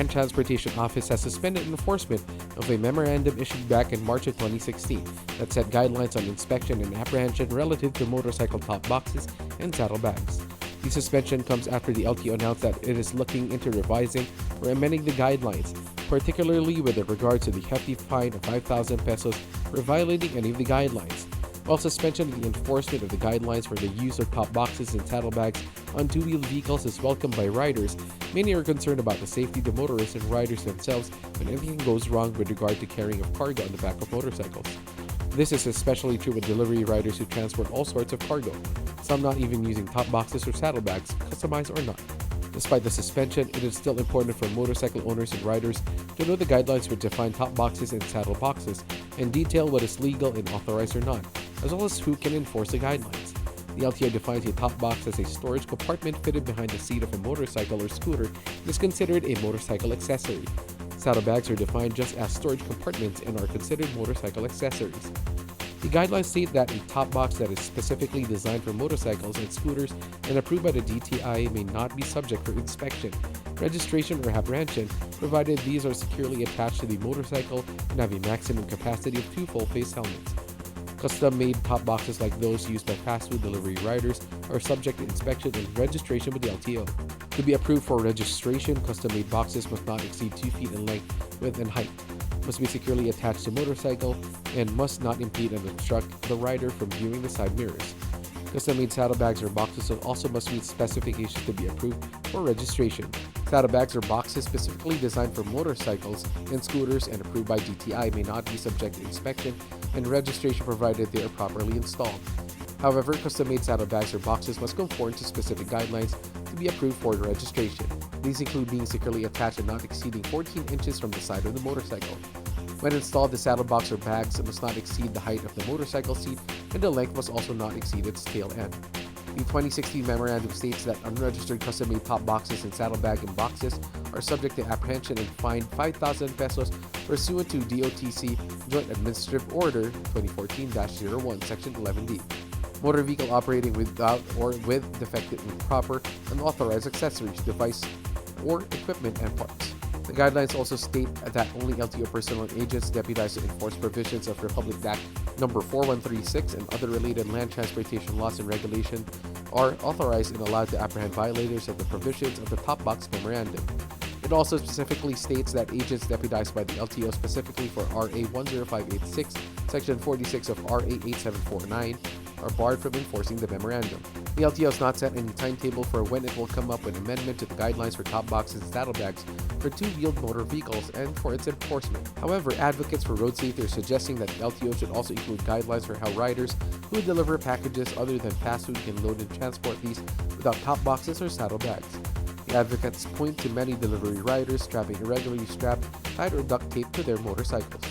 Land Transportation Office has suspended enforcement of a memorandum issued back in March of 2016 that set guidelines on inspection and apprehension relative to motorcycle top boxes and saddlebags. The suspension comes after the LTO announced that it is looking into revising or amending the guidelines, particularly with regard to the hefty fine of 5,000 pesos for violating any of the guidelines. While suspension of the enforcement of the guidelines for the use of top boxes and saddlebags on two-wheeled vehicles is welcomed by riders, many are concerned about the safety of the motorists and riders themselves when anything goes wrong with regard to carrying of cargo on the back of motorcycles. This is especially true with delivery riders who transport all sorts of cargo, some not even using top boxes or saddlebags, customized or not. Despite the suspension, it is still important for motorcycle owners and riders to know the guidelines which define top boxes and saddle boxes and detail what is legal and authorized or not, as well as who can enforce the guidelines. The LTO defines a top box as a storage compartment fitted behind the seat of a motorcycle or scooter and is considered a motorcycle accessory. Saddlebags are defined just as storage compartments and are considered motorcycle accessories. The guidelines state that a top box that is specifically designed for motorcycles and scooters and approved by the DTI may not be subject for inspection, registration, or apprehension, provided these are securely attached to the motorcycle and have a maximum capacity of 2 full-face helmets. Custom-made top boxes like those used by fast food delivery riders are subject to inspection and registration with the LTO. To be approved for registration, custom-made boxes must not exceed 2 feet in length, width, and height, must be securely attached to motorcycle, and must not impede and obstruct the rider from viewing the side mirrors. Custom-made saddlebags or boxes also must meet specifications to be approved for registration. Saddlebags or boxes specifically designed for motorcycles and scooters and approved by DTI may not be subject to inspection and registration provided they are properly installed. However, custom-made saddlebags or boxes must conform to specific guidelines to be approved for registration. These include being securely attached and not exceeding 14 inches from the side of the motorcycle. When installed, the saddle box or bags must not exceed the height of the motorcycle seat, and the length must also not exceed its tail end. The 2016 memorandum states that unregistered custom-made top boxes and saddlebag and boxes are subject to apprehension and fined 5,000 pesos pursuant to DOTC Joint Administrative Order 2014-01, Section 11D. Motor vehicle operating without or with defective, improper, unauthorized accessories, device, or equipment and parts. The guidelines also state that only LTO personnel and agents deputized to enforce provisions of Republic Act No. 4136 and other related land transportation laws and regulations are authorized and allowed to apprehend violators of the provisions of the Top Box Memorandum. It also specifically states that agents deputized by the LTO specifically for RA 10586, Section 46 of RA 8749 are barred from enforcing the memorandum. The LTO has not set any timetable for when it will come up with an amendment to the guidelines for top boxes and saddlebags for two-wheeled motor vehicles and for its enforcement. However, advocates for road safety are suggesting that the LTO should also include guidelines for how riders who deliver packages other than fast food can load and transport these without top boxes or saddlebags. The advocates point to many delivery riders strapping irregularly strapped, tied, or duct taped to their motorcycles.